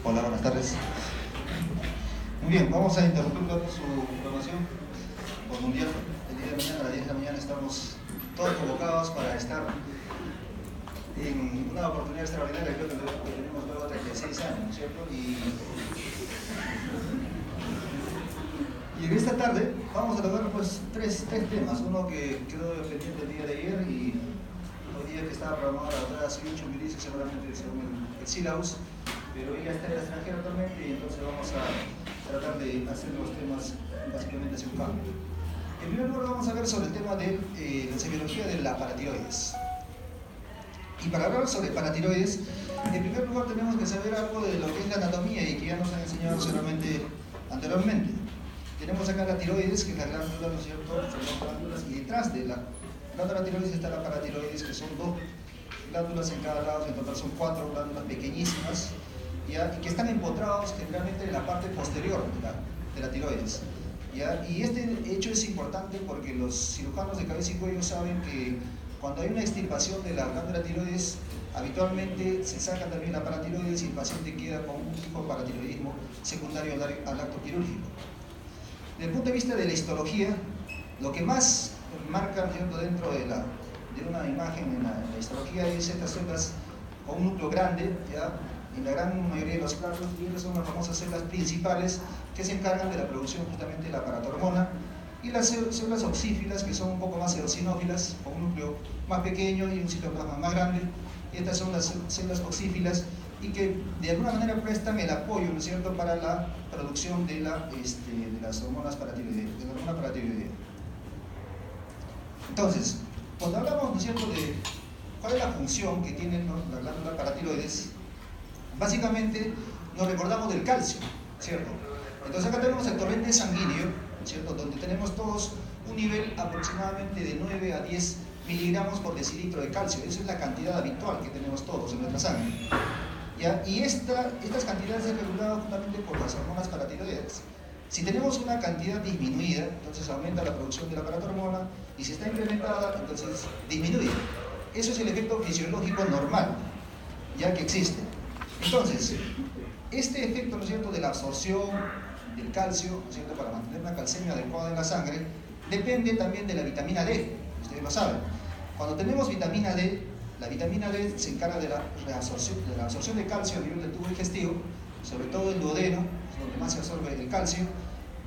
Hola, buenas tardes. Muy bien, vamos a interrumpir su programación por mundial. El día de mañana a las 10 de la mañana estamos todos convocados para estar en una oportunidad extraordinaria, creo que tenemos luego 36 años, ¿no es cierto? Y en esta tarde vamos a tocar pues tres temas. Uno que quedó pendiente el día de ayer y hoy día que estaba programado a la doctora Siucho Milicio, seguramente según el sílabus, pero ella está en el extranjero actualmente y entonces vamos a tratar de hacer los temas básicamente hacia un cambio. En primer lugar vamos a ver sobre el tema de la semiología de la paratiroides. Y para hablar sobre paratiroides, en primer lugar tenemos que saber algo de lo que es la anatomía y que ya nos han enseñado seguramente anteriormente. Tenemos acá la tiroides, que es la glándula, ¿no es cierto? Son dos glándulas, y detrás de la glándula tiroides está la paratiroides, que son dos glándulas en cada lado, en total son 4 glándulas pequeñísimas, ¿ya? Y que están empotrados generalmente en la parte posterior de la tiroides. ¿Ya? Y este hecho es importante porque los cirujanos de cabeza y cuello saben que cuando hay una extirpación de la glándula tiroides, habitualmente se saca también la paratiroides y el paciente queda con un tipo de paratiroidismo secundario al acto quirúrgico. Desde el punto de vista de la histología, lo que más marca dentro de una imagen en la histología es estas células con un núcleo grande, ¿ya? En la gran mayoría de los casos, y estas son las famosas células principales que se encargan de la producción justamente de la paratormona, y las células oxífilas, que son un poco más eosinófilas, con un núcleo más pequeño y un citoplasma más grande, y estas son las células oxífilas y que de alguna manera prestan el apoyo, ¿no es cierto?, para la producción de las hormonas paratiroideas, de la hormona paratiroidea. Entonces, cuando hablamos, ¿no es cierto?, de cuál es la función que tiene, ¿no?, la glándula paratiroides, básicamente nos recordamos del calcio, ¿cierto? Entonces acá tenemos el torrente sanguíneo, ¿cierto?, donde tenemos todos un nivel aproximadamente de 9 a 10 miligramos por decilitro de calcio. Esa es la cantidad habitual que tenemos todos en nuestra sangre, ¿ya? Y estas cantidades son reguladas justamente por las hormonas paratiroideas. Si tenemos una cantidad disminuida, entonces aumenta la producción de la paratormona, y si está incrementada, entonces disminuye. Eso es el efecto fisiológico normal, ya que existe. Entonces, este efecto, ¿no es cierto?, de la absorción del calcio, ¿no es cierto?, para mantener una calcemia adecuada en la sangre, depende también de la vitamina D, ustedes lo saben. Cuando tenemos vitamina D, la vitamina D se encarga de la absorción de calcio a nivel del tubo digestivo, sobre todo el duodeno, es donde más se absorbe el calcio,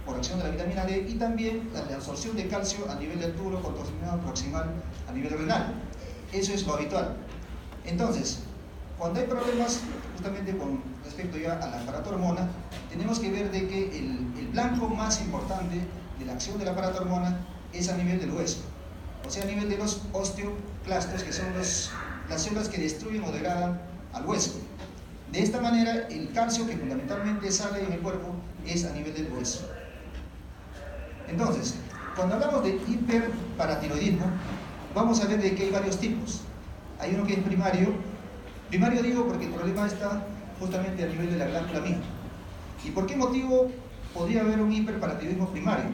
por acción de la vitamina D, y también la absorción de calcio a nivel del tubo contorsionado proximal a nivel renal. Eso es lo habitual. Entonces, cuando hay problemas justamente con respecto ya a la paratormona, tenemos que ver de que el blanco más importante de la acción de la paratormona es a nivel del hueso, o sea, a nivel de los osteoclastos, que son las células que destruyen o degradan al hueso. De esta manera, el calcio que fundamentalmente sale en el cuerpo es a nivel del hueso. Entonces, cuando hablamos de hiperparatiroidismo, vamos a ver de que hay varios tipos. Hay uno que es primario. Primario digo porque el problema está justamente a nivel de la glándula misma. ¿Y por qué motivo podría haber un hiperparatiroidismo primario?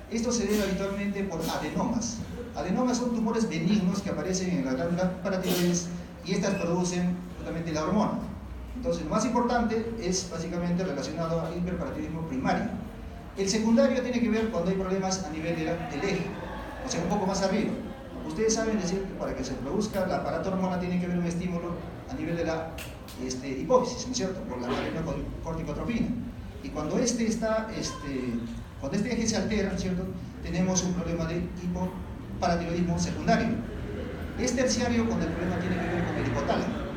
Esto se debe habitualmente por adenomas. Adenomas son tumores benignos que aparecen en la glándula paratiroides y estas producen justamente la hormona. Entonces, lo más importante es básicamente relacionado al hiperparatiroidismo primario. El secundario tiene que ver cuando hay problemas a nivel del eje, o sea, un poco más arriba. Ustedes saben decir que para que se produzca la paratormona tiene que haber un estímulo a nivel de la hipófisis, ¿no es cierto?, por la corticotropina. Y cuando este eje se altera, ¿no es cierto?, tenemos un problema de hipoparatiroidismo secundario. Es terciario cuando el problema tiene que ver con el hipotálamo.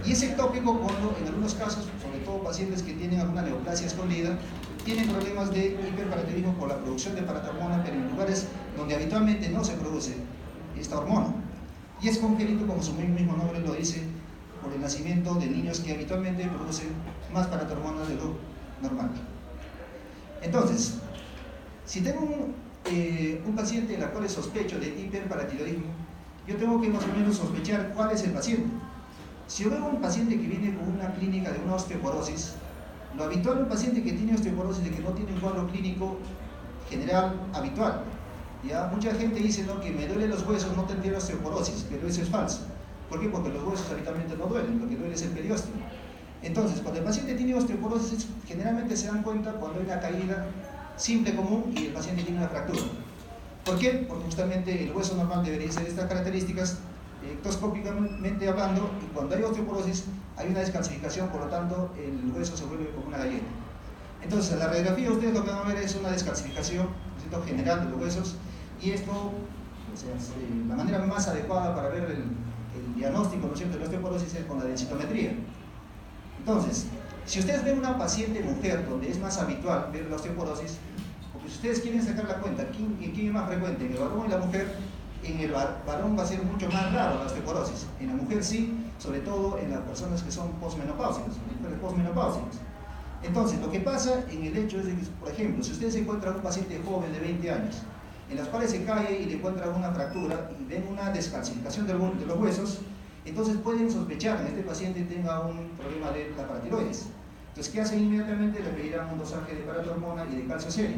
Y es ectópico cuando, en algunos casos, sobre todo pacientes que tienen alguna neoplasia escondida, tienen problemas de hiperparatiroidismo por la producción de paratormona, pero en lugares donde habitualmente no se produce esta hormona. Y es congénito, como su mismo nombre lo dice, por el nacimiento de niños que habitualmente producen más paratormona de lo normal. Entonces, si tengo un paciente en la cual sospecho de hiperparatiroidismo, yo tengo que más o menos sospechar cuál es el paciente. Si yo veo un paciente que viene con una clínica de una osteoporosis, lo habitual en un paciente que tiene osteoporosis es que no tiene un cuadro clínico general habitual. ¿Ya? Mucha gente dice, ¿no?, que me duelen los huesos, no tendría osteoporosis, pero eso es falso. ¿Por qué? Porque los huesos habitualmente no duelen, lo que duele es el periósteo. Entonces, cuando el paciente tiene osteoporosis, generalmente se dan cuenta cuando hay una caída simple común y el paciente tiene una fractura. ¿Por qué? Porque justamente el hueso normal debería ser de estas características, ectoscópicamente hablando, y cuando hay osteoporosis hay una descalcificación, por lo tanto el hueso se vuelve como una galleta. Entonces, en la radiografía ustedes lo que van a ver es una descalcificación, ¿no?, general de los huesos, y esto, o sea, la manera más adecuada para ver el diagnóstico, ¿no es cierto?, de la osteoporosis es con la densitometría. Entonces, si ustedes ven una paciente mujer donde es más habitual ver la osteoporosis, porque si ustedes quieren sacar la cuenta, ¿quién es más frecuente? ¿En el varón y la mujer? En el varón va a ser mucho más raro la osteoporosis. En la mujer sí, sobre todo en las personas que son posmenopáusicas, mujeres posmenopáusicas. Entonces, lo que pasa en el hecho es que, por ejemplo, si ustedes encuentran un paciente joven de 20 años, en las cuales se cae y le encuentran una fractura y ven una descalcificación de los huesos, entonces pueden sospechar que este paciente tenga un problema de la paratiroides. Entonces, ¿qué hacen inmediatamente? Le pedirán un dosaje de paratormona y de calcio serio.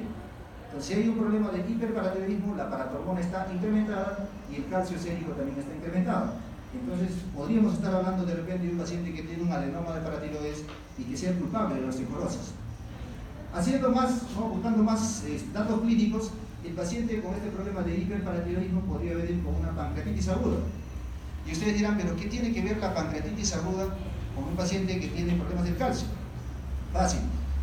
Entonces, si hay un problema de hiperparatiroidismo, la paratormona está incrementada y el calcio sérico también está incrementado. Entonces, podríamos estar hablando de repente de un paciente que tiene un adenoma de paratiroides y que sea culpable de la osteoporosis. Haciendo más, ¿no?, buscando más datos clínicos, el paciente con este problema de hiperparatiroidismo podría venir con una pancreatitis aguda. Y ustedes dirán, ¿pero qué tiene que ver la pancreatitis aguda con un paciente que tiene problemas del calcio? Fácil.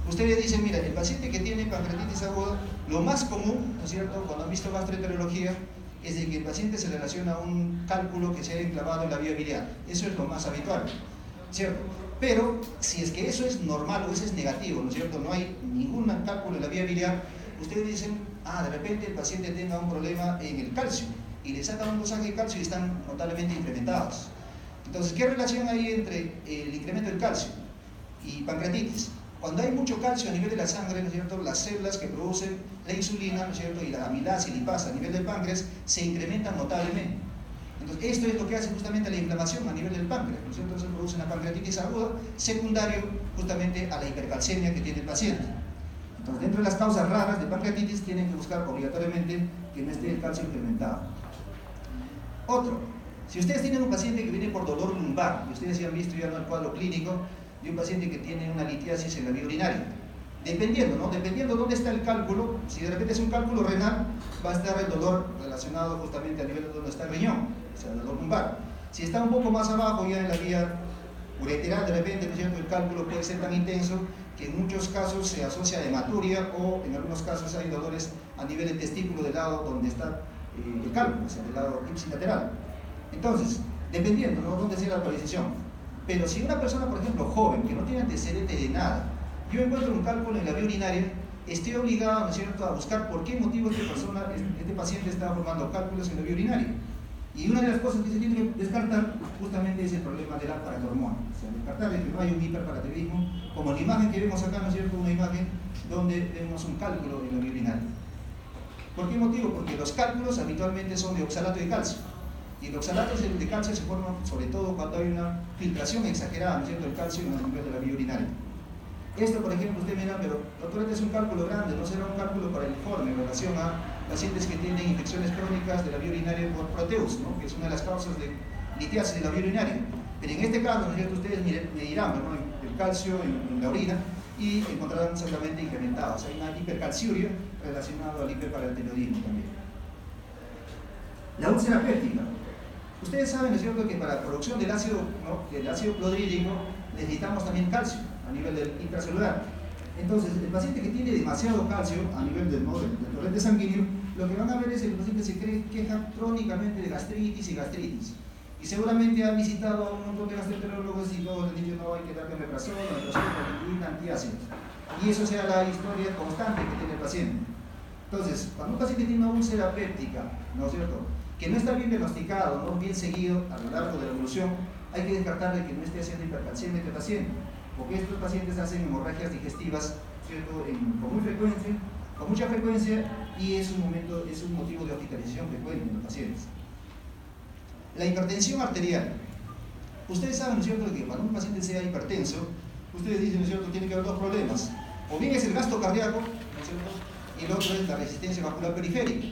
Ustedes dicen, mira, el paciente que tiene pancreatitis aguda, lo más común, ¿no es cierto?, cuando han visto gastroenterología, es de que el paciente se relaciona a un cálculo que se haya enclavado en la vía biliar. Eso es lo más habitual, ¿cierto? Pero si es que eso es normal o eso es negativo, ¿no es cierto?, no hay ningún cálculo en la vía biliar, ustedes dicen, de repente el paciente tenga un problema en el calcio y le sacan un dosaje de calcio y están notablemente incrementados. Entonces, ¿qué relación hay entre el incremento del calcio y pancreatitis? Cuando hay mucho calcio a nivel de la sangre, ¿no es cierto?, las células que producen la insulina, ¿no es cierto?, y la amilasa y lipasa a nivel del páncreas se incrementan notablemente. Entonces, esto es lo que hace justamente la inflamación a nivel del páncreas, ¿no es cierto? Entonces produce una pancreatitis aguda, secundario justamente a la hipercalcemia que tiene el paciente. Entonces, dentro de las causas raras de pancreatitis tienen que buscar obligatoriamente que no esté el calcio incrementado. Otro, si ustedes tienen un paciente que viene por dolor lumbar, y ustedes ya han visto ya en el cuadro clínico de un paciente que tiene una litiasis en la vía urinaria, dependiendo, ¿no?, dependiendo dónde está el cálculo, si de repente es un cálculo renal, va a estar el dolor relacionado justamente a nivel de donde está el riñón, o sea, el dolor lumbar. Si está un poco más abajo, ya en la vía ureteral, de repente, ¿no es cierto?, el cálculo puede ser tan intenso que en muchos casos se asocia a hematuria o en algunos casos hay dolores a nivel del testículo del lado donde está el cálculo, o sea, del lado ipsilateral. Entonces, dependiendo, ¿no?, dónde sea la localización. Pero si una persona, por ejemplo, joven, que no tiene antecedente de nada, yo encuentro un cálculo en la vía urinaria, estoy obligado, ¿no es cierto?, a buscar por qué motivo este paciente está formando cálculos en la vía urinaria. Y una de las cosas que se tiene que descartar justamente es el problema de la paratormona. O sea, descartar de que no hay un hiperparatiroidismo, como la imagen que vemos acá, ¿no es cierto?, una imagen donde vemos un cálculo en la vía urinaria. ¿Por qué motivo? Porque los cálculos habitualmente son de oxalato de calcio. Y el oxalato de calcio se forma sobre todo cuando hay una filtración exagerada, ¿no es cierto?, del calcio en el nivel de la vía urinaria. Esto, por ejemplo, usted mira, pero doctor, este es un cálculo grande, no será un cálculo para el informe en relación a pacientes que tienen infecciones crónicas de la vía urinaria por proteus, ¿no?, que es una de las causas de litiasis de la vía urinaria. Pero en este caso, ¿no es cierto?, ustedes medirán, ¿no?, el calcio en la orina y encontrarán seguramente incrementado. O sea, hay una hipercalciuria relacionada al hiperparatiroidismo también. La úlcera péptica. Ustedes saben, ¿no es cierto?, que para la producción del ácido, ¿no?, del ácido clorhídrico necesitamos también calcio a nivel del intracelular. Entonces, el paciente que tiene demasiado calcio a nivel del torrente sanguíneo, lo que van a ver es que el paciente se queja crónicamente de gastritis y gastritis. Y seguramente han visitado a un montón de gastroenterólogos y todos les dicen, no, hay que darle omeprazol, antiácidos. Y eso sea la historia constante que tiene el paciente. Entonces, cuando un paciente tiene una úlcera péptica, ¿no es cierto?, que no está bien diagnosticado, no bien seguido a lo largo de la evolución, hay que descartar de que no esté haciendo hipercalcemia este paciente, porque estos pacientes hacen hemorragias digestivas, ¿cierto?, con mucha frecuencia, y es un motivo de hospitalización frecuente en los pacientes. La hipertensión arterial. Ustedes saben, ¿no es cierto?, que para un paciente sea hipertenso, ustedes dicen, ¿no es cierto?, tiene que haber dos problemas. O bien es el gasto cardíaco, ¿no es cierto?, y el otro es la resistencia vascular periférica.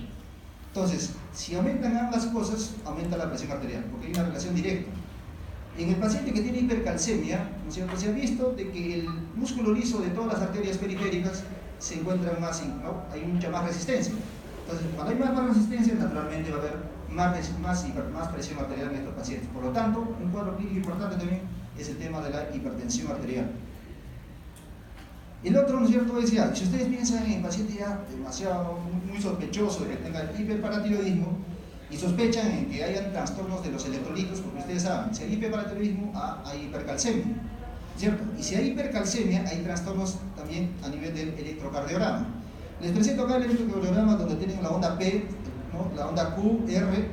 Entonces, si aumentan ambas cosas, aumenta la presión arterial, porque hay una relación directa. En el paciente que tiene hipercalcemia, ¿no es cierto?, se ha visto de que el músculo liso de todas las arterias periféricas se encuentra más, ¿no?, hay mucha más resistencia. Entonces, cuando hay más resistencia, naturalmente va a haber más presión arterial en estos pacientes. Por lo tanto, un cuadro clínico importante también es el tema de la hipertensión arterial. El otro, ¿no es cierto?, es ya, si ustedes piensan en paciente ya demasiado, muy sospechoso de que tenga hiperparatiroidismo y sospechan en que hayan trastornos de los electrolitos, porque ustedes saben, si hay hiperparatiroidismo, hay hipercalcemia, ¿cierto? Y si hay hipercalcemia, hay trastornos también a nivel del electrocardiograma. Les presento acá el electrocardiograma donde tienen la onda P, ¿no?, la onda Q, R,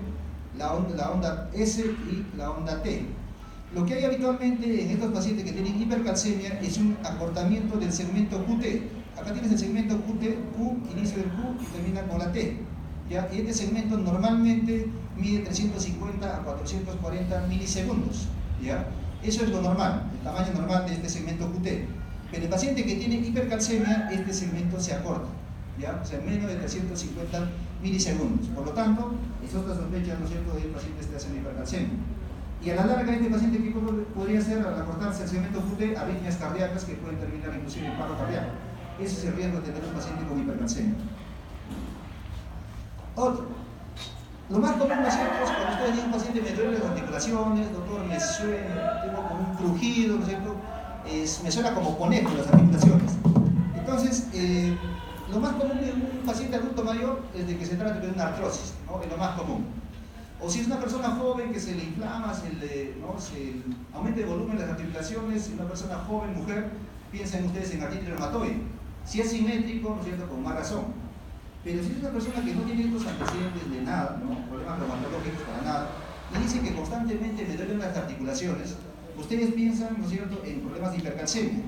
la onda S y la onda T. Lo que hay habitualmente en estos pacientes que tienen hipercalcemia es un acortamiento del segmento QT. Acá tienes el segmento QT, Q, inicio del Q y termina con la T, ¿ya? Y este segmento normalmente mide 350 a 440 milisegundos, ¿ya? Eso es lo normal, el tamaño normal de este segmento QT. Pero el paciente que tiene hipercalcemia, este segmento se acorta, ¿ya? O sea, menos de 350 milisegundos. Por lo tanto, es otra sospecha, ¿no es cierto?, de que el paciente esté haciendo hipercalcemia. Y a la larga, este paciente, ¿qué podría hacer al acortarse el segmento QT? Arritmias cardíacas que pueden terminar inclusive en paro cardíaco. Ese es el riesgo de tener un paciente con hipercalcemia. Otro. Lo más común, ¿no es cierto?, es cuando ustedes tienen un paciente me duele las articulaciones, doctor, me suena, tengo como un crujido, ¿no es cierto?, me suena como conejo las articulaciones. Entonces, lo más común de un paciente adulto mayor es de que se trate de una artrosis, ¿no? Es lo más común. O si es una persona joven que se le inflama, se aumenta el volumen de las articulaciones, si una persona joven, mujer, piensen ustedes en artritis reumatoide. Si es simétrico, ¿no es cierto?, con más razón. Pero si es una persona que no tiene estos antecedentes de nada, ¿no?, problemas reumatológicos para nada, y dice que constantemente me duelen las articulaciones, ustedes piensan, ¿no es cierto?, en problemas de hipercalcemia.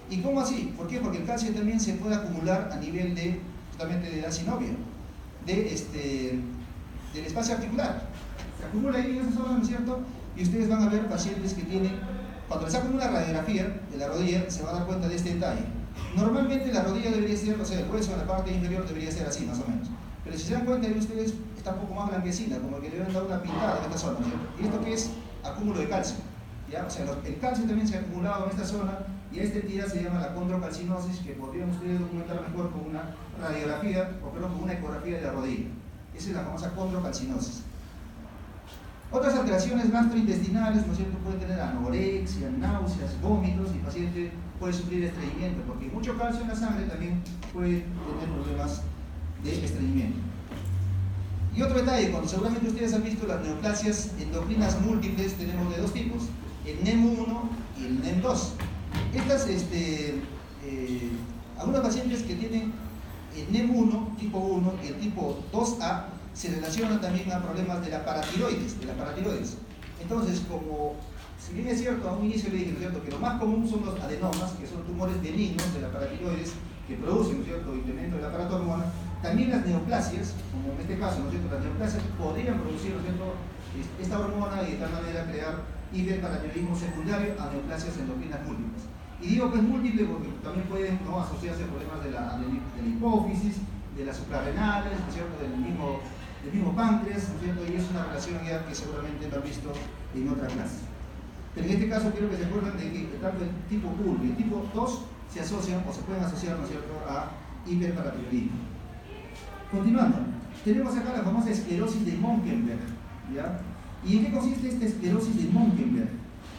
¿Y cómo así? ¿Por qué? Porque el calcio también se puede acumular a nivel de, justamente de la sinovia, del espacio articular. Se acumula ahí en esa zona, ¿no es cierto? Y ustedes van a ver pacientes que tienen, cuando les sacan una radiografía de la rodilla, se van a dar cuenta de este detalle. Normalmente la rodilla debería ser, o sea, el hueso en la parte inferior debería ser así, más o menos. Pero si se dan cuenta, ustedes está un poco más blanquecina, como que le deben dar una pintada en esta zona, ¿no es cierto? ¿Y esto qué es? Acúmulo de calcio, ¿ya? O sea, el calcio también se ha acumulado en esta zona, y esta entidad se llama la condrocalcinosis, que podrían ustedes documentar mejor con una radiografía, o perdón, con una ecografía de la rodilla. Esa es la famosa condrocalcinosis. Otras alteraciones gastrointestinales, ¿no es cierto?, pueden tener anorexia, náuseas, vómitos, y el paciente puede sufrir estreñimiento, porque mucho calcio en la sangre también puede tener problemas de estreñimiento. Y otro detalle, cuando seguramente ustedes han visto las neoplasias endocrinas múltiples, tenemos de dos tipos, el NEM1 y el NEM2. Estas, algunos pacientes que tienen el NEM1, tipo 1, y el tipo 2A, se relacionan también a problemas de la paratiroides, Entonces, como, si bien es cierto, a un inicio le dije, ¿no es cierto?, que lo más común son los adenomas, que son tumores benignos de la paratiroides, que producen, ¿no es cierto?, incremento de la paratormona. También las neoplasias, como en este caso, ¿no es cierto?, las neoplasias podrían producir, ¿no es cierto?, esta hormona y de tal manera crear hiperparatiroidismo secundario a neoplasias endocrinas múltiples. Y digo que es múltiple porque también pueden, ¿no?, asociarse a problemas de la hipófisis, de las suprarrenales, ¿no es cierto?, del mismo páncreas, ¿no es cierto?, y es una relación ya que seguramente lo han visto en otra clase. Pero en este caso quiero que se acuerden de que tanto el tipo 1 y el tipo 2 se asocian o se pueden asociar, ¿no es cierto?, a hiperparatiroidismo. Continuando, tenemos acá la famosa esclerosis de Monkenberg, ¿ya? ¿Y en qué consiste esta esclerosis de Monkenberg?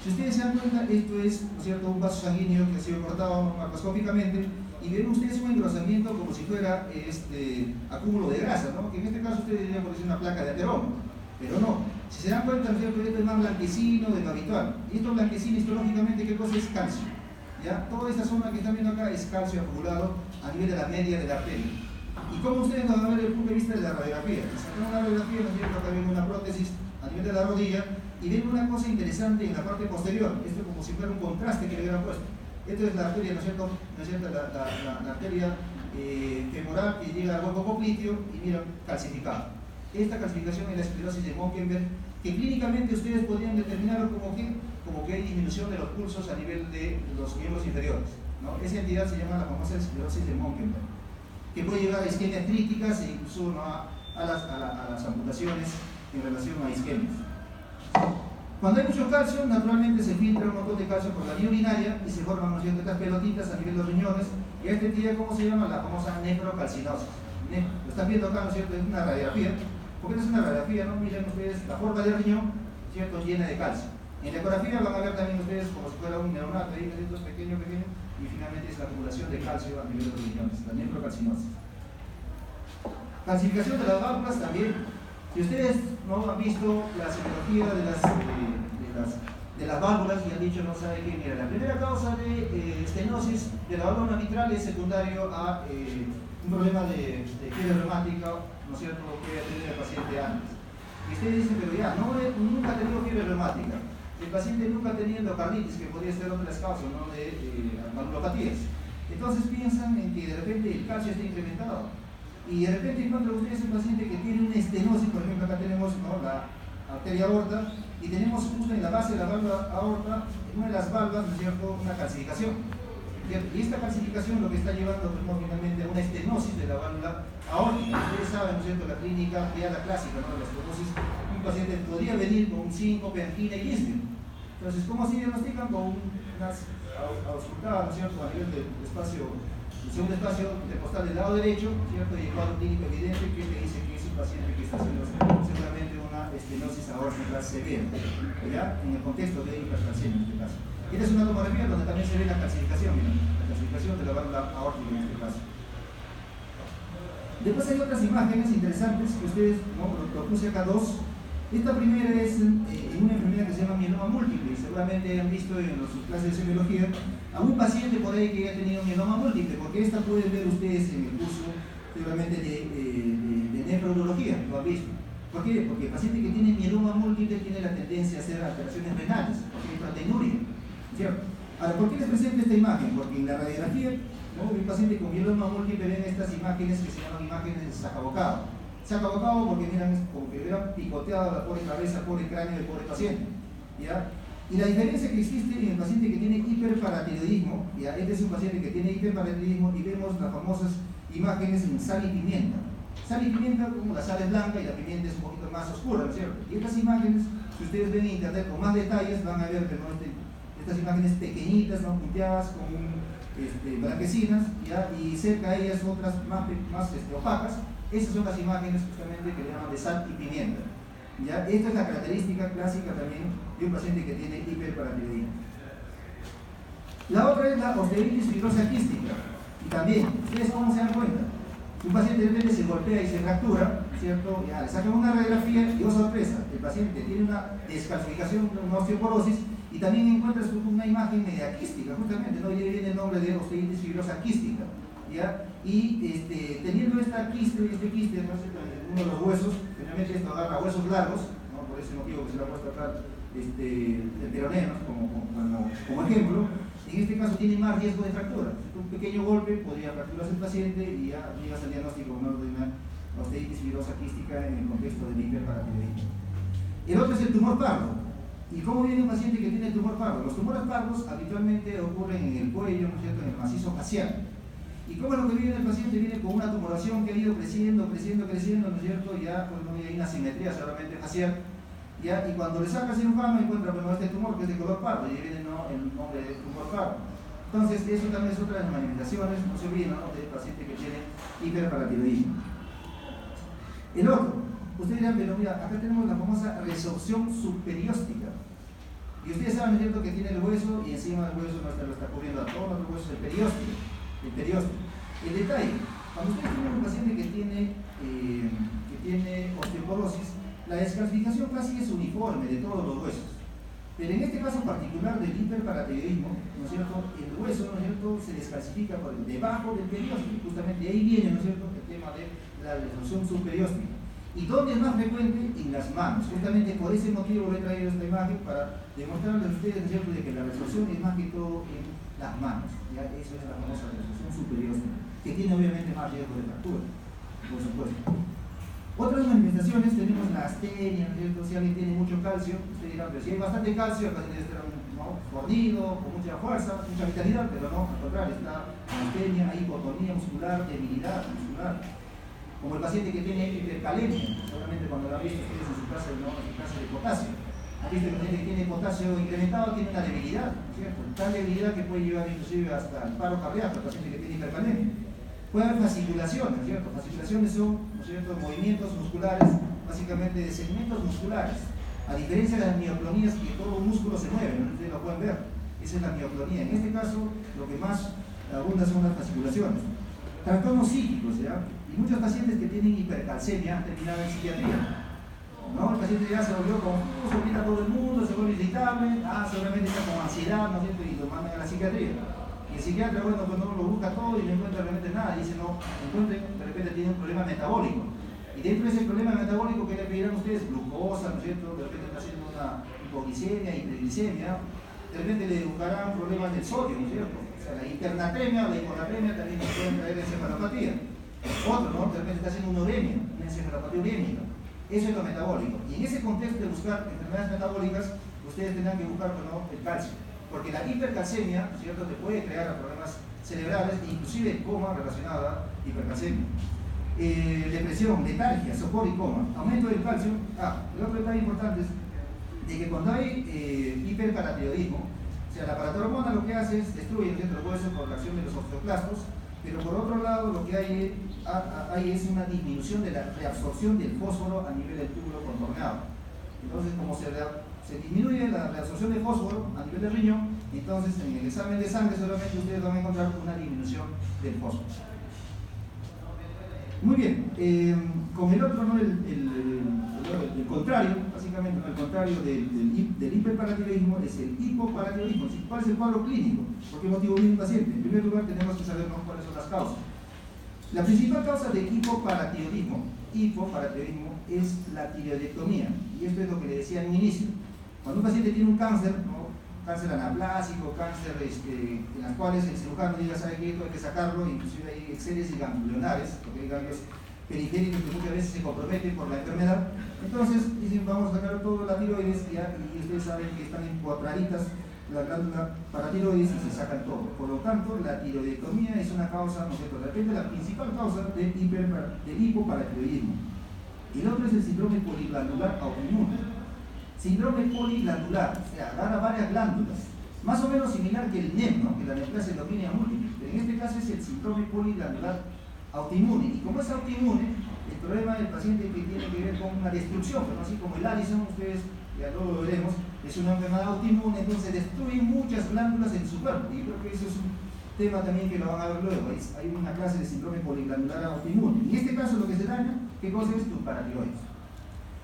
Si ustedes se dan cuenta, esto es, ¿no es cierto?, un vaso sanguíneo que ha sido cortado macroscópicamente, y ven ustedes un engrosamiento como si fuera acúmulo de grasa, ¿no?, que en este caso ustedes dirían por decir una placa de ateroma, pero no. Si se dan cuenta, ¿no es cierto?, esto es más blanquecino de lo habitual. Y esto blanquecino histológicamente, ¿qué cosa es? Calcio, ¿ya? Toda esta zona que están viendo acá es calcio acumulado a nivel de la media de la arteria. ¿Y cómo ustedes lo van a ver desde el punto de vista de la radiografía? Sacan una radiografía, ¿no es cierto?, acá ven una prótesis a nivel de la rodilla, y ven una cosa interesante en la parte posterior. Esto es como si fuera un contraste que le hubieran puesto. Esto es la arteria, ¿no es cierto?, la arteria femoral que llega al hueco popliteo, y miran, calcificada. Esta calcificación es la esclerosis de Monkenberg, que clínicamente ustedes podrían determinarlo como que hay disminución de los pulsos a nivel de los miembros inferiores, ¿no? Esa entidad se llama la famosa esclerosis de Monkenberg, que puede llevar a isquemias críticas e incluso, ¿no?, a a las amputaciones en relación a isquemias. Cuando hay mucho calcio, naturalmente se filtra un montón de calcio por la vía urinaria y se forman, ¿no es cierto?, estas pelotitas a nivel de los riñones, y a esta entidad, ¿cómo se llama? La famosa nefrocalcinosis. Lo están viendo acá, ¿no es cierto?, es una radiografía. Porque esta es una radiografía, ¿no? Miren ustedes la forma del riñón, ¿cierto?, llena de calcio. En la ecografía van a ver también ustedes como si fuera un neuronato ahí, ¿no? Pequeño, y finalmente es la acumulación de calcio a nivel de los riñones, la nefrocalcinosis. Calcificación de las válvulas también. Si ustedes no han visto la semiología de las válvulas y han dicho no sabe qué, mira, la primera causa de estenosis de la válvula mitral es secundario a un problema de fiebre reumática, ¿no es cierto?, que ha tenido el paciente antes. Y ustedes dicen, pero ya, nunca ha tenido fiebre reumática. El paciente nunca ha tenido endocarditis, que podría ser otra de las causas, ¿no?, de valvulopatías. Entonces piensan en que de repente el calcio está incrementado. Y de repente encuentran ustedes un paciente que tiene una estenosis, por ejemplo acá tenemos, ¿no?, la arteria aorta, y tenemos justo en la base de la válvula aorta, en una de las válvulas, ¿no es cierto?, una calcificación. Y esta calcificación lo que está llevando finalmente a una estenosis de la válvula aórtica. Ustedes saben, ¿no es cierto?, la clínica ya la clásica, ¿no?, de la estenosis, un paciente podría venir con un síncope, angina y isquemia. Entonces, ¿cómo se diagnostican? Con unas auscultadas, ¿no es cierto?, a nivel del espacio, el segundo espacio intercostal del lado derecho, ¿cierto?, y el cuadro clínico evidente que te dice que es un paciente que está haciendo seguramente una estenosis aórtica severa, ¿ya?, en el contexto de hipercalcemia en este caso. Esta es una tomografía donde también se ve la calcificación, ¿no?, la calcificación de la válvula aórtica en este caso. Después hay otras imágenes interesantes que ustedes, ¿no?, lo puse acá dos. Esta primera es en una enfermedad que se llama mieloma múltiple, y seguramente han visto en sus clases de semiología a un paciente por ahí que ha tenido mieloma múltiple, porque esta pueden ver ustedes en el curso seguramente de nefrología, lo han visto. ¿Por qué? Porque el paciente que tiene mieloma múltiple tiene la tendencia a hacer alteraciones renales, porque hay proteinuria, ¿cierto? Ahora, ¿por qué les presento esta imagen? Porque en la radiografía, ¿no?, un paciente con mieloma múltiple ven estas imágenes que se llaman imágenes de sacabocado. Sacabocado porque miran, como que hubieran picoteado la pobre cabeza, pobre cráneo del pobre paciente, ¿ya? Y la diferencia que existe en el paciente que tiene hiperparatiroidismo, ¿ya?, este es un paciente que tiene hiperparatiroidismo y vemos las famosas imágenes en sal y pimienta. Sal y pimienta, como la sal es blanca y la pimienta es un poquito más oscura, ¿no es cierto? Y estas imágenes, si ustedes ven en internet con más detalles, van a ver que, ¿no?, estas imágenes pequeñitas, ¿no?, punteadas con blanquecinas, ¿ya?, y cerca de ellas otras más opacas. Esas son las imágenes justamente que le llaman de sal y pimienta, ¿ya? Esta es la característica clásica también de un paciente que tiene hiperparatiroidismo. La otra es la osteoitis fibrosa quística, y también, ¿ustedes cómo se dan cuenta? Un paciente de repente se golpea y se fractura, ¿cierto? Ya le sacan una radiografía y, oh sorpresa, el paciente tiene una descalcificación, una osteoporosis, y también encuentras una imagen media quística, justamente, ¿no? Y ahí viene el nombre de osteoitis fibrosa quística, ¿ya? Y teniendo esta quiste, ¿no?, uno de los huesos, finalmente esto agarra huesos largos, ¿no?, por ese motivo que se le ha puesto acá el peroneo, como ejemplo. En este caso tiene más riesgo de fractura. Un pequeño golpe podría fracturarse el paciente y ya llegas al diagnóstico, ¿no?, de una osteoitis fibrosa quística en el contexto del hiperparatiroidismo. El otro es el tumor pardo. ¿Y cómo viene un paciente que tiene tumor pardo? Los tumores pardos habitualmente ocurren en el cuello, ¿no es cierto?, en el macizo facial. ¿Y cómo es lo que viene el paciente? Viene con una tumoración que ha ido creciendo, ¿no es cierto? Ya pues, no hay una simetría solamente facial, ¿ya? Y cuando le saca el cirujano encuentra, bueno, este tumor que es de color pardo, y ahí viene, ¿no?, el nombre de tumor pardo. Entonces, eso también es otra de las manifestaciones, no se olviden, ¿no?, del paciente que tiene hiperparatiroidismo. El otro, ustedes dirán, pero mira, acá tenemos la famosa resorción subperióstica. Y ustedes saben, ¿no es cierto?, que tiene el hueso y encima del hueso lo está cubriendo a todos los huesos, el periósteo. El detalle, cuando ustedes tienen un paciente que tiene osteoporosis, la descalcificación casi es uniforme de todos los huesos. Pero en este caso particular del hiperparatiroidismo, ¿no es cierto?, el hueso, ¿no es cierto?, se descalcifica por debajo del periósteo. Justamente ahí viene, ¿no es cierto?, el tema de la resorción subperióstica. ¿Y dónde es más frecuente? En las manos. Justamente por ese motivo le he traído esta imagen para demostrarles a ustedes, ¿no es cierto?, de que la resorción es más que todo en las manos. ¿Ya? Eso es la famosa resorción superióstica, que tiene obviamente más riesgo de fractura, por supuesto. Otras manifestaciones tenemos la astenia, ¿no es cierto? Si alguien tiene mucho calcio, usted dirá, pero si hay bastante calcio, el paciente debe estar, ¿no?, fornido, con mucha fuerza, mucha vitalidad, pero no, al contrario, está astenia, hipotonía muscular, debilidad muscular. como el paciente que tiene hipercalemia, seguramente cuando lo han visto ustedes en su clase, ¿no? En su clase de potasio. Han visto que el paciente que tiene potasio incrementado tiene una debilidad, ¿cierto? Tal debilidad que puede llevar inclusive hasta el paro cardíaco, el paciente que tiene hipercalemia. Puede haber fasciculaciones, ¿cierto? Fasciculaciones son, ¿no es cierto?, movimientos musculares, básicamente de segmentos musculares. A diferencia de las mioclonías, que todo músculo se mueve, ¿no? Ustedes lo pueden ver. Esa es la mioclonía. En este caso, lo que más abunda son las fasciculaciones. Trastornos psíquicos, ¿ya? Y muchos pacientes que tienen hipercalcemia han terminado en psiquiatría. ¿No? El paciente ya se volvió confuso, mira a todo el mundo, se vuelve irritable, seguramente está con ansiedad, ¿no es cierto? Y lo mandan a la psiquiatría. Y el psiquiatra, bueno, pues no lo busca todo y no encuentra realmente nada. Dice, no, encuentre, de repente tiene un problema metabólico. Y dentro de ese problema metabólico, ¿qué le pedirán ustedes? Glucosa, ¿no es cierto? De repente está haciendo una hipoglicemia, hiperglicemia. De repente le buscarán problemas del sodio, ¿no es cierto? O sea, la hipernatremia o la hiponatremia también nos pueden traer encefalopatía. Otro, ¿no? De repente está haciendo una uremia, una encefalopatía urémica. Eso es lo metabólico. Y en ese contexto de buscar enfermedades metabólicas, ustedes tendrán que buscar, ¿no?, el calcio. Porque la hipercalcemia, ¿no es cierto?, te puede crear problemas cerebrales, inclusive coma relacionado a hipercalcemia. Depresión, letargia, sopor y coma. Aumento del calcio. El otro detalle importante es de que cuando hay hiperparatiroidismo, o sea, la paratormona lo que hace es destruir el hueso por la acción de los osteoclastos, pero por otro lado lo que hay es una disminución de la reabsorción del fósforo a nivel del túbulo contorneado. Entonces, como se disminuye la reabsorción de fósforo a nivel del riñón, entonces en el examen de sangre solamente ustedes van a encontrar una disminución del fósforo. Muy bien, con el otro, ¿no? El contrario, básicamente, ¿no?, el contrario del hiperparatiroidismo es el hipoparatiroidismo. ¿Cuál es el cuadro clínico? ¿Por qué motivo viene un paciente? En primer lugar, tenemos que saber, ¿no?, cuáles son las causas. La principal causa de hipoparatiroidismo es la tiroidectomía, y esto es lo que le decía en un inicio. Cuando un paciente tiene un cáncer, ¿no?, cáncer anaplásico, cáncer en las cuales el cirujano diga, ¿sabe qué? Esto hay que sacarlo, inclusive hay exceles ganglionares, porque hay ganglios periféricos que muchas veces se comprometen por la enfermedad. Entonces dicen, vamos a sacar toda la tiroides, y ustedes saben que están cuadraditas la glándula paratiroides y se sacan todo. Por lo tanto, la tiroidectomía es una causa, ¿no es cierto?, de repente la principal causa del hipoparatiroidismo. Y el otro es el síndrome poliglandular autoinmune. Síndrome poliglandular, o sea, agarra varias glándulas, más o menos similar que el NEM, ¿no?, que la neoplasia endocrinea múltiple, pero en este caso es el síndrome poliglandular autoinmune. Y como es autoinmune, el problema del paciente que tiene que ver con una destrucción, ¿no?, así como el Addison, ustedes ya luego lo veremos, es una enfermedad autoinmune, entonces destruye muchas glándulas en su cuerpo. Y creo que eso es un tema también que lo van a ver luego. Hay una clase de síndrome poliglandular autoinmune. En este caso lo que se daña, ¿qué cosa es? Tu paratiroides.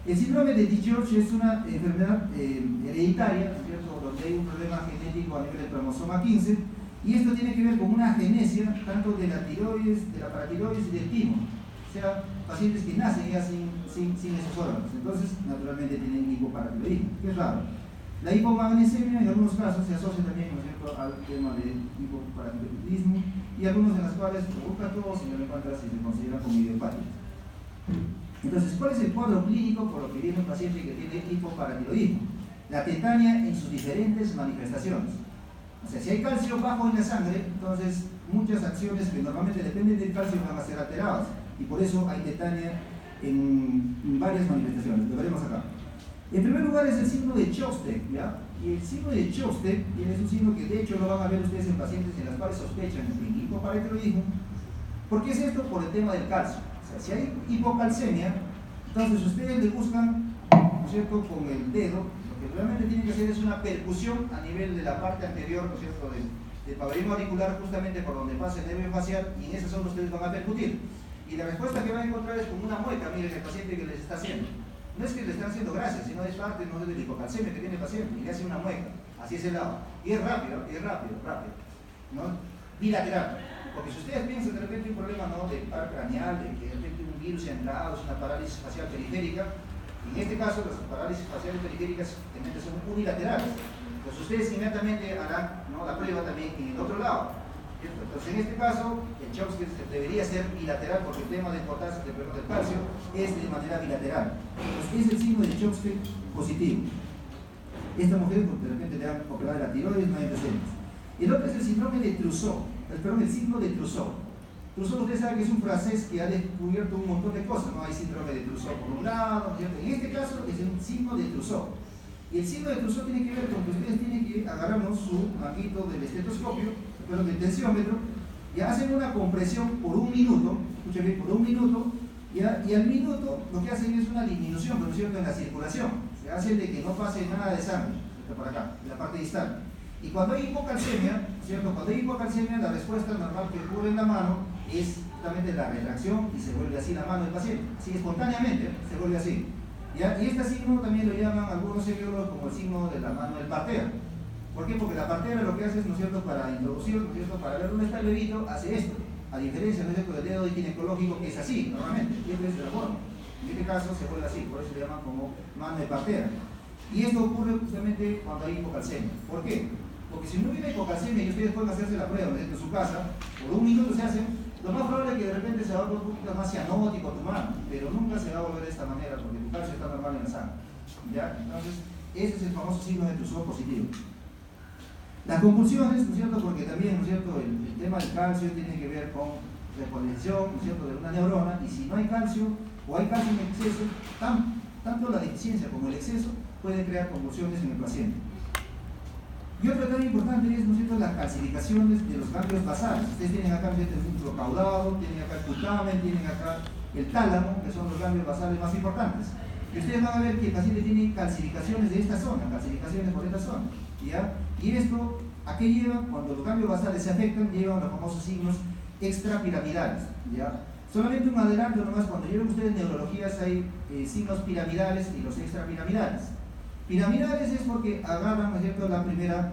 El síndrome de Digeorge es una enfermedad hereditaria, ¿cierto?, donde hay un problema genético a nivel del cromosoma 15, y esto tiene que ver con una agenesia tanto de la tiroides, de la paratiroides y del timo. O sea, pacientes que nacen ya sin esos órganos, entonces naturalmente tienen hipoparatiroidismo, que es raro. La hipomagnesemia en algunos casos se asocia también, ¿no es cierto?, al tema de hipoparatiroidismo, y algunos de los cuales lo buscan todos y no lo encuentran si se consideran como idiopáticos. Entonces, ¿cuál es el cuadro clínico por lo que viene un paciente que tiene hipoparatiroidismo? La tetania en sus diferentes manifestaciones. O sea, si hay calcio bajo en la sangre, entonces muchas acciones que normalmente dependen del calcio van a ser alteradas, y por eso hay tetania en varias manifestaciones. Lo veremos acá. En primer lugar es el signo de Chostek, ¿ya? Y el signo de Chostek es un signo que de hecho lo van a ver ustedes en pacientes en las cuales sospechan de hipoparatiroidismo. ¿Por qué es esto? Por el tema del calcio. O sea, si hay hipocalcemia, entonces ustedes le buscan, ¿no es cierto?, con el dedo. Lo que realmente tienen que hacer es una percusión a nivel de la parte anterior, ¿no es cierto?, del pabellón auricular, justamente por donde pasa el nervio facial, y en esa zona ustedes van a percutir. Y la respuesta que van a encontrar es como una mueca, miren, el paciente que les está haciendo. No es que le están haciendo gracias, sino es parte, no, de la hipocalcemia que tiene el paciente, y le hace una mueca, así es el lado. Y es rápido, ¿no? Bilateral. Porque si ustedes piensan de repente un problema, ¿no?, de par craneal, de que de repente un virus ha entrado, es una parálisis facial periférica, en este caso las parálisis faciales periféricas generalmente son unilaterales. Entonces ustedes inmediatamente harán, ¿no?, la prueba también en el otro llado. ¿Cierto? Entonces en este caso el Chomsky debería ser bilateral porque el tema del potasio, del calcio, es de manera bilateral. Entonces es el signo de Chomsky positivo. Esta mujer, porque de repente le han operado la tiroides, no hay antecedentes. El otro es el síndrome de Trousseau, el signo de Trousseau. Trousseau, ustedes saben que es un francés que ha descubierto un montón de cosas, ¿no? Hay síndrome de Trousseau por un lado, ¿no? En este caso es un signo de Trousseau. Y el signo de Trousseau tiene que ver con que ustedes tienen que agarrarnos su manguito del estetoscopio, pero del tensiómetro, y hacen una compresión por un minuto, escuchen bien, por un minuto, ¿ya? Y al minuto lo que hacen es una disminución, ¿no es cierto?, en la circulación. Se hace de que no pase nada de sangre, por acá, en la parte distal. Y cuando hay hipocalcemia, ¿cierto?, cuando hay hipocalcemia, la respuesta normal que ocurre en la mano es justamente la retracción y se vuelve así la mano del paciente, así espontáneamente, se vuelve así. ¿Ya? Y este signo también lo llaman algunos semiólogos como el signo de la mano del partero. ¿Por qué? Porque la partera lo que hace es, ¿no es cierto?, para introducir, ¿no es cierto?, para ver dónde está el bebito, hace esto. A diferencia, ¿no es cierto?, del dedo ginecológico, que es así, normalmente, y esta es la forma. En este caso se vuelve así, por eso se llama como mano de partera. Y esto ocurre justamente cuando hay hipocalcemia. ¿Por qué? Porque si no hubiera hipocalcemia y ustedes pueden hacerse la prueba dentro de su casa, por un minuto se hacen, lo más probable es que de repente se va a volver un poquito más cianótico tu mano, pero nunca se va a volver de esta manera porque tu calcio está normal en la sangre. ¿Ya? Entonces, este es el famoso signo de Trousseau positivo. Las convulsiones, ¿no es cierto?, porque también, ¿no es cierto?, el tema del calcio tiene que ver con repolenización, ¿no es cierto?, de una neurona, y si no hay calcio o hay calcio en exceso, tanto la deficiencia como el exceso pueden crear convulsiones en el paciente. Y otro tema importante es, ¿no es cierto?, las calcificaciones de los ganglios basales. Ustedes tienen acá el músculo caudado, tienen acá el putamen, tienen acá el tálamo, que son los ganglios basales más importantes. Y ustedes van a ver que el paciente tiene calcificaciones de esta zona, calcificaciones por esta zona, ¿ya? Y esto, ¿a qué lleva? Cuando los ganglios basales se afectan, llevan los famosos signos extrapiramidales, ¿ya? Solamente un adelanto nomás, cuando lleven ustedes neurologías hay signos piramidales y los extrapiramidales. Piramidales es porque agarran, ¿no es cierto?, la primera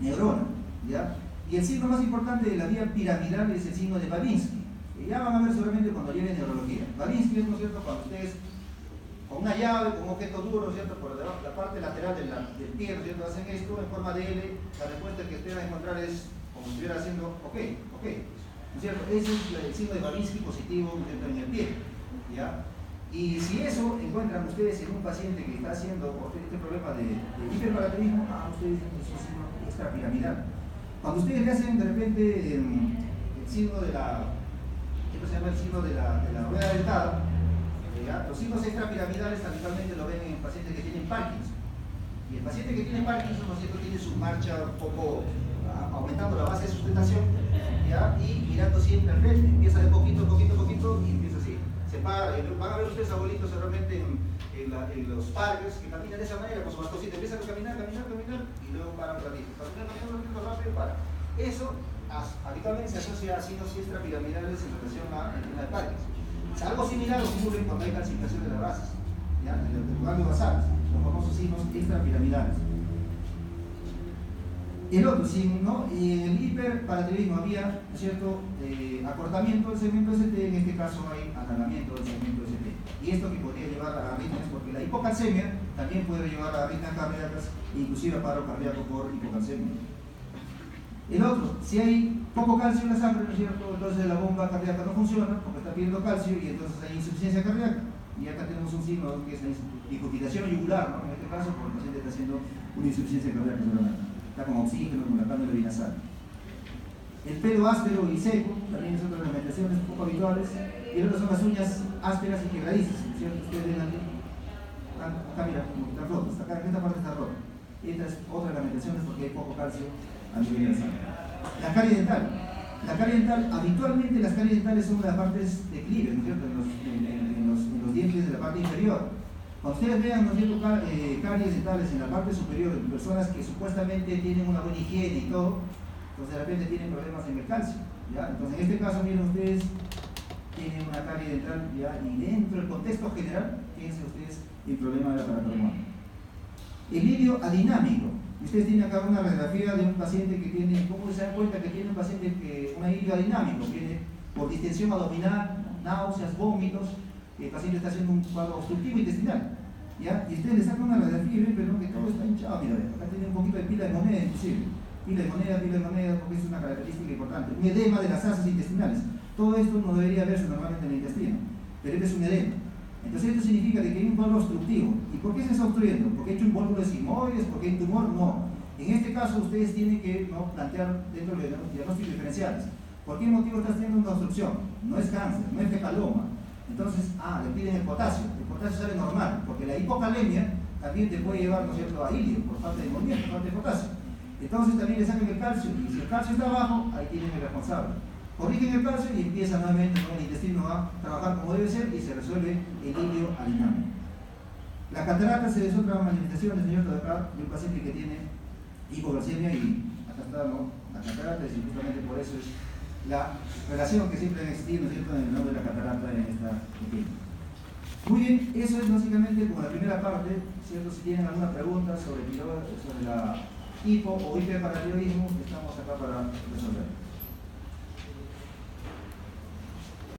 neurona, ¿ya? Y el signo más importante de la vía piramidal es el signo de Babinski. Y ya van a ver solamente cuando lleven neurología. Babinski es, ¿no es cierto?, cuando ustedes con una llave, con un objeto duro, ¿no es cierto?, por la parte lateral del pie, ¿no es cierto?, hacen esto en forma de L, la respuesta que ustedes van a encontrar es como si estuviera haciendo ok, ¿no es cierto? Ese es el signo de Babinski positivo dentro en el pie, ¿ya? Y si eso encuentran ustedes en un paciente que está haciendo este problema de hiperparatinismo, ustedes dicen que es un signo extrapiramidal. Cuando ustedes le hacen de repente el signo de la, ¿qué se llama? El signo de la rueda dentada, los signos extrapiramidales habitualmente lo ven en pacientes que tienen Parkinson. Y el paciente que tiene Parkinson, ¿no es cierto?, tiene su marcha un poco aumentando la base de sustentación, ¿ya? Y mirando siempre al frente, empieza de poquito y empieza así. Se para, van a ver ustedes abuelitos seguramente en los parques que caminan de esa manera con su bastoncito, empiezan a caminar y luego paran un ratito, rápido, para. Eso habitualmente se asocia a signos extrapiramidales en relación a el tema de Parkinson. Algo similar ocurre cuando hay calcificación de las bases, ¿ya?, de los ganglios basales, los famosos signos extrapiramidales. El otro signo, ¿no? Y en el hiperparatinismo había, ¿no es cierto?, acortamiento del segmento ST, en este caso hay alargamiento del segmento ST. Y esto que podría llevar a arritmias, porque la hipocalcemia también puede llevar a arritmias cardíacas e inclusive a paro cardíaco por hipocalcemia. El otro, si hay poco calcio en la sangre, ¿no es cierto?, entonces la bomba cardíaca no funciona porque está pidiendo calcio y entonces hay insuficiencia cardíaca. Y acá tenemos un signo que es la incurgitación yugular, ¿no?, en este caso, porque el paciente está haciendo una insuficiencia cardíaca seguramente. Está con oxígeno, con la cándula vinasal. El pelo áspero y seco también es otra de las lamentaciones poco habituales. Y el otro son las uñas ásperas y quebradizas, ¿no es cierto? Ustedes ven aquí. Acá mira, como que están rotas, acá en esta parte está rota. Esta es otra de las lamentaciones porque hay poco calcio a nivel de la sangre. La carie dental. La carie dental, habitualmente las caries dentales son las partes de clive, ¿no es cierto?, en los dientes de la parte inferior. Cuando ustedes vean, ¿no es cierto?, caries dentales en la parte superior de personas que supuestamente tienen una buena higiene y todo, entonces de repente tienen problemas en el calcio, ¿ya? Entonces en este caso, miren ustedes, tienen una carie dental, ¿ya?, y dentro del contexto general, fíjense ustedes el problema de la paracarditis. El lidio adinámico. Ustedes tienen acá una radiografía de un paciente que tiene, ¿cómo se dan cuenta que tiene un paciente que un ilio adinámico? Tiene por distensión abdominal, náuseas, vómitos, el paciente está haciendo un cuadro obstructivo intestinal, ¿ya? Y ustedes le sacan una radiografía y ven, pero que todo está hinchado, mira, acá tiene un poquito de pila de moneda inclusive, pila de moneda, porque es una característica importante, un edema de las asas intestinales. Todo esto no debería verse normalmente en el intestino, pero este es un edema. Entonces esto significa que hay un cuadro obstructivo. ¿Y por qué se está obstruyendo? ¿Porque hay un invólucro de sigmoides? ¿Porque hay un tumor? No. En este caso ustedes tienen que, ¿no?, plantear dentro de los diagnósticos diferenciales. ¿Por qué motivo estás teniendo una obstrucción? No es cáncer, no es fecaloma. Entonces, le piden el potasio sale normal, porque la hipocalemia también te puede llevar, ¿no es cierto?, a ilio por falta de movimiento, falta de potasio. Entonces también le sacan el calcio, y si el calcio está bajo, ahí tienen el responsable. Corrigen el calcio y empieza nuevamente, ¿no?, el intestino a trabajar como debe ser y se resuelve el ilio alinámico. La catarata es otra manifestación, señor, de un paciente que tiene hipoglucemia y acá está, ¿no?, la catarata, y justamente por eso es la relación que siempre ha existido, ¿no es cierto?, en el nombre de la catarata en esta pequeña. Muy bien, eso es básicamente como la primera parte, ¿cierto? Si tienen alguna pregunta sobre la hipo o hiperparatiroidismo, estamos acá para resolver.